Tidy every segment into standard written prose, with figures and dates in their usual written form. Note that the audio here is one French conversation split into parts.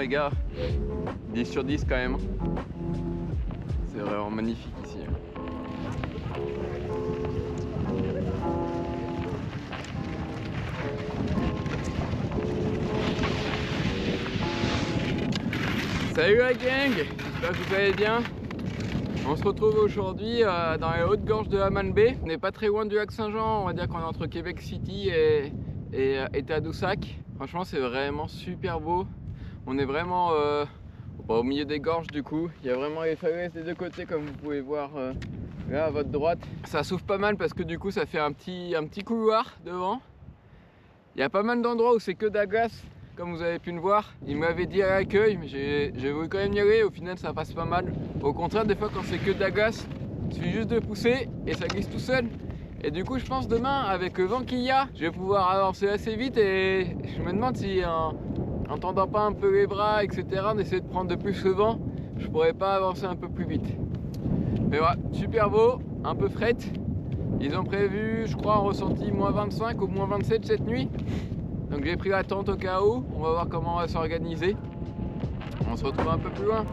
les gars. 10 sur 10 quand même. C'est vraiment magnifique ici. Salut la gang, j'espère que vous allez bien. On se retrouve aujourd'hui dans les hautes gorges de Haman-Bay. On n'est pas très loin du lac Saint-Jean, on va dire qu'on est entre Québec City et Tadoussac. Franchement c'est vraiment super beau. On est vraiment au milieu des gorges du coup. Il y a vraiment les falaises des deux côtés comme vous pouvez voir là à votre droite. Ça souffle pas mal parce que du coup ça fait un petit couloir devant. Il y a pas mal d'endroits où c'est que de la glace. Comme vous avez pu le voir, il m'avait dit à l'accueil, mais j'ai voulu quand même y aller, au final ça passe pas mal. Au contraire, des fois quand c'est que de la glace, il suffit juste de pousser et ça glisse tout seul. Et du coup je pense demain, avec le vent qu'il y a, je vais pouvoir avancer assez vite et je me demande si en tendant pas un peu les bras, etc., d'essayer de prendre de plus le vent, je pourrais pas avancer un peu plus vite. Mais voilà, super beau, un peu fret. Ils ont prévu, je crois, en ressenti moins 25 ou moins 27 cette nuit. Donc j'ai pris la tente au cas où, on va voir comment on va s'organiser. On se retrouve un peu plus loin.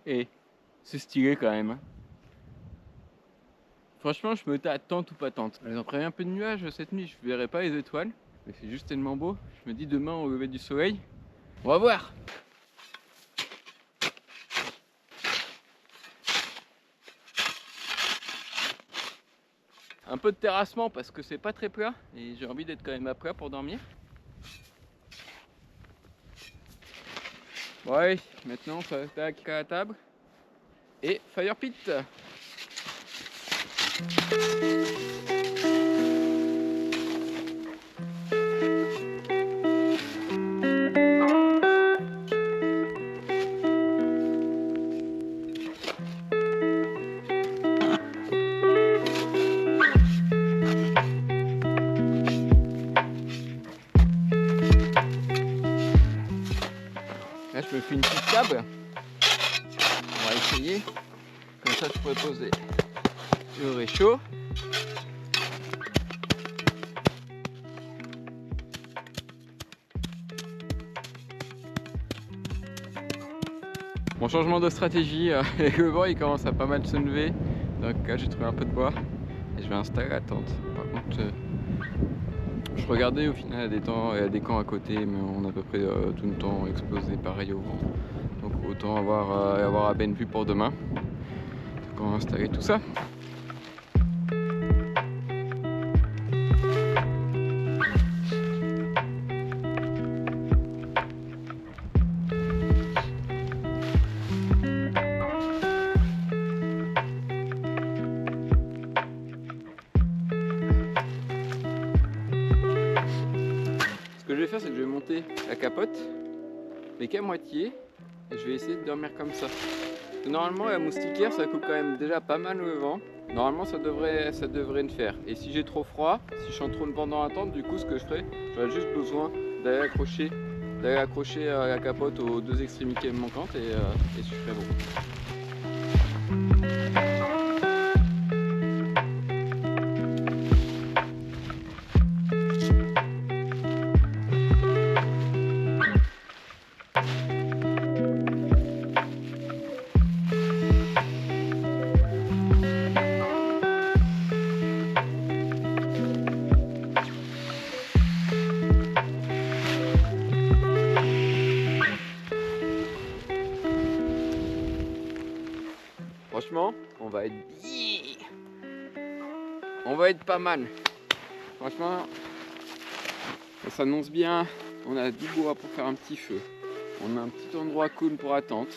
Et c'est stylé quand même. Hein. Franchement, je me tâte tente ou pas tente. Ils ont prévu un peu de nuages cette nuit, je verrai pas les étoiles. Mais c'est juste tellement beau. Je me dis demain au lever du soleil, on va voir. Un peu de terrassement parce que c'est pas très plat et j'ai envie d'être quand même à plat pour dormir. Ouais, maintenant ça attaque à la table. Et fire pit. Là je me fais une petite table. On va essayer. Comme ça je pourrais poser le réchaud. Mon changement de stratégie, le vent il commence à pas mal se lever. Donc là j'ai trouvé un peu de bois et je vais installer la tente. Par contre je regardais au final il y a des camps à côté mais on a à peu près tout le temps explosé pareil au vent. Donc autant avoir à peine vue pour demain. Donc on va installer tout ça. Ce que je vais faire, c'est que je vais monter la capote, mais qu'à moitié, et je vais essayer de dormir comme ça. Normalement, la moustiquaire, ça coupe quand même déjà pas mal le vent. Normalement, ça devrait le faire. Et si j'ai trop froid, si je suis trop longtemps dans la tente, du coup, ce que je ferai, j'aurai juste besoin d'aller accrocher la capote aux deux extrémités manquantes et je ferai bon. franchement, on va être pas mal. Franchement, ça s'annonce bien. On a du bois pour faire un petit feu. On a un petit endroit cool pour attendre.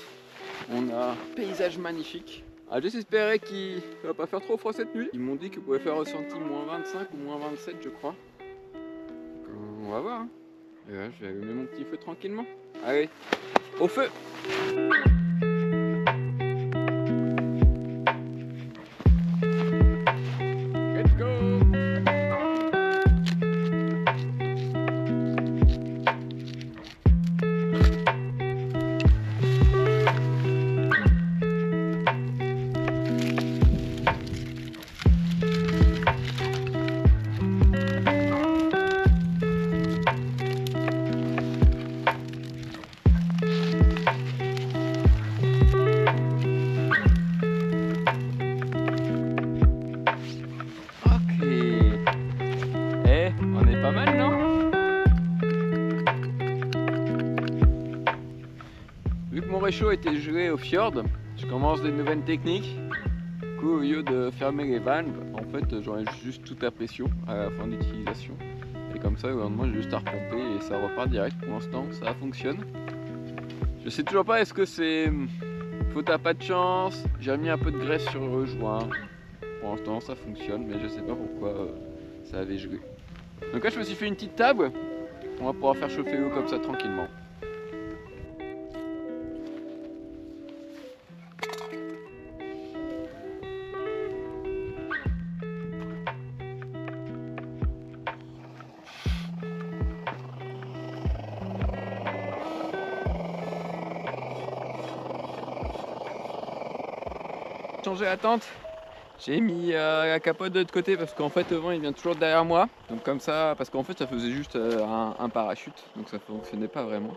On a un paysage magnifique. Ah, j'espérais qu'il va pas faire trop froid cette nuit. Ils m'ont dit qu'il pouvait faire ressenti moins 25 ou moins 27, je crois. Donc, on va voir. Hein. Et là, je vais allumer mon petit feu tranquillement. Allez, au feu! Let's go! Pas mal, non? Vu que mon réchaud était gelé au fjord, je commence des nouvelles techniques. Du coup, au lieu de fermer les valves, en fait, j'enlève juste toute la pression à la fin d'utilisation. Et comme ça, le lendemain, j'ai juste à repomper et ça repart direct. Pour l'instant, ça fonctionne. Je sais toujours pas, est-ce que c'est faute à pas de chance? J'ai mis un peu de graisse sur le joint. Pour l'instant, ça fonctionne, mais je sais pas pourquoi ça avait gelé. Donc là je me suis fait une petite table, on va pouvoir faire chauffer l'eau comme ça tranquillement. Changer la tente. J'ai mis la capote de l'autre côté parce qu'en fait le vent il vient toujours derrière moi. Donc comme ça, parce qu'en fait ça faisait juste un parachute, donc ça fonctionnait pas vraiment.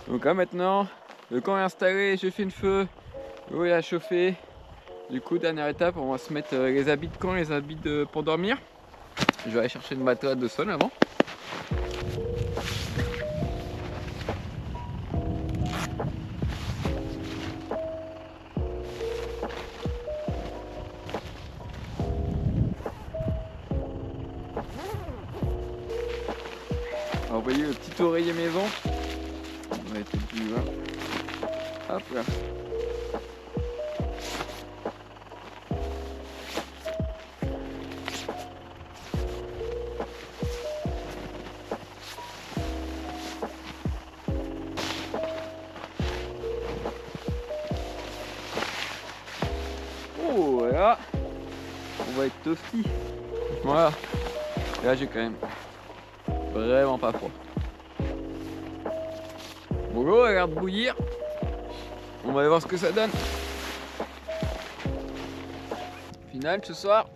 Donc là maintenant, le camp est installé, j'ai fait le feu, l'eau est à chauffer. Du coup dernière étape, on va se mettre les habits de camp, les habits pour dormir. Je vais aller chercher le matelas de sol avant. Alors, vous voyez le petit oreiller maison, on va être plus là. Hop là. Oh là, on va être toasty. Voilà. Et là j'ai quand même vraiment pas froid. Bon, l'eau a l'air de bouillir. On va aller voir ce que ça donne. Au final, ce soir,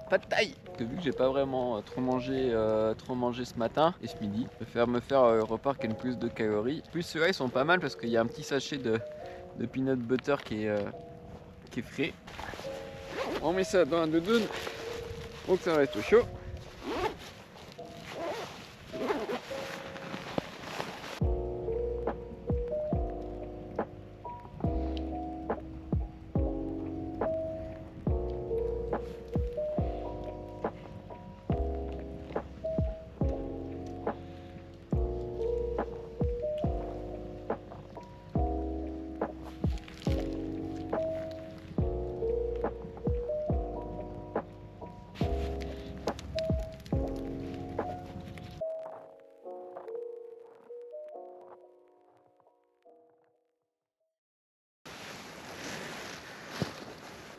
pas de taille. Vu que j'ai pas vraiment trop mangé ce matin et ce midi, je vais me faire un repas qui a le plus de calories. En plus, ceux-là ils sont pas mal parce qu'il y a un petit sachet de peanut butter qui est frais. On met ça dans un doudoune, donc ça reste au chaud.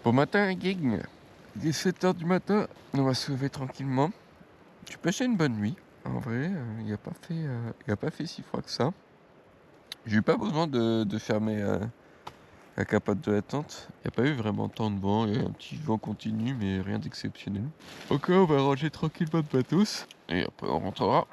Bon matin les gigs, il est 7h du matin, on va se lever tranquillement. J'ai passé une bonne nuit, en vrai, il n'a pas fait si froid que ça. J'ai eu pas besoin de fermer la capote de la tente, il n'y a pas eu vraiment tant de vent, il y a un petit vent continu mais rien d'exceptionnel. Ok, on va ranger tranquillement de matos, et après on rentrera.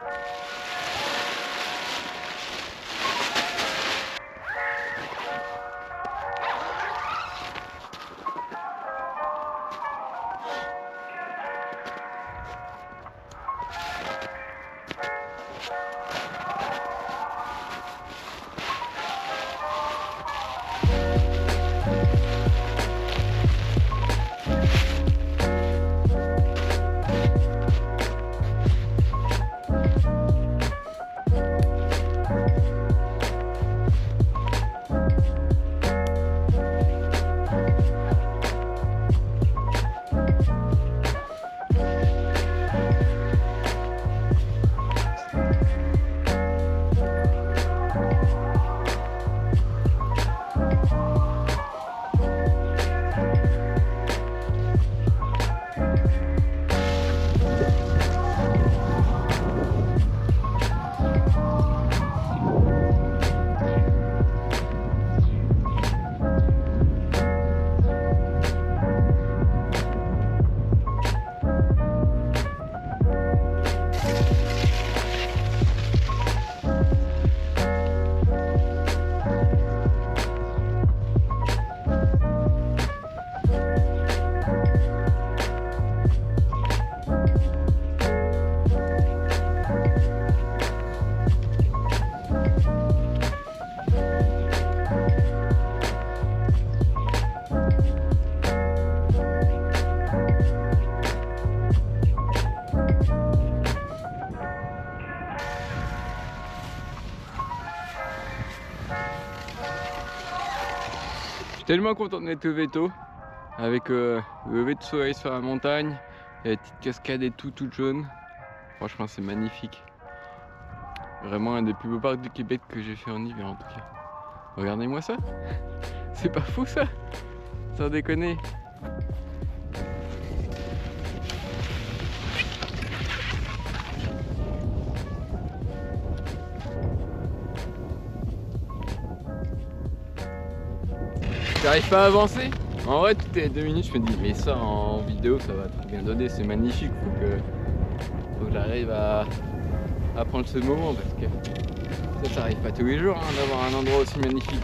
suis tellement content de mettre le veto avec le lever de soleil sur la montagne et la petite cascade et tout, toute jaune. Franchement, c'est magnifique. Vraiment un des plus beaux parcs du Québec que j'ai fait en hiver en tout cas. Regardez-moi ça. C'est pas fou ça? Sans déconner. J'arrive pas à avancer. En vrai, toutes les 2 minutes, je me dis, mais ça en vidéo, ça va trop bien donner, c'est magnifique. Faut que j'arrive à prendre ce moment parce que ça arrive pas tous les jours hein, d'avoir un endroit aussi magnifique.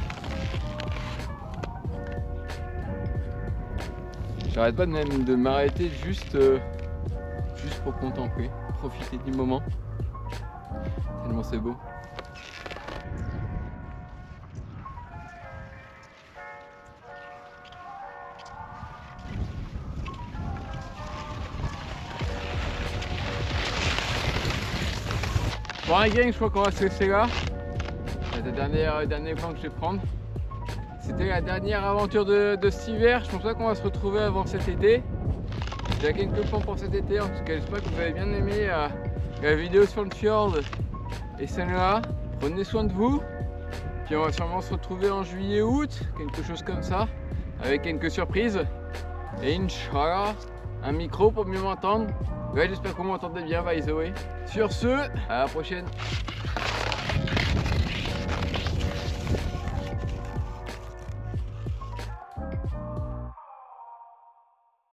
J'arrête pas même de m'arrêter juste pour contempler, profiter du moment. Tellement c'est beau. Bon les gang, je crois qu'on va se laisser là. C'est le dernier plan que je vais prendre. C'était la dernière aventure de cet hiver. Je pense pas qu'on va se retrouver avant cet été. J'ai quelques plans pour cet été. En tout cas, j'espère que vous avez bien aimé la vidéo sur le fjord et celle-là. Prenez soin de vous. Puis on va sûrement se retrouver en juillet-août, quelque chose comme ça, avec quelques surprises. Et Inch'Allah, un micro pour mieux m'entendre. Ouais, j'espère que vous m'entendez bien, by the way. Sur ce, à la prochaine.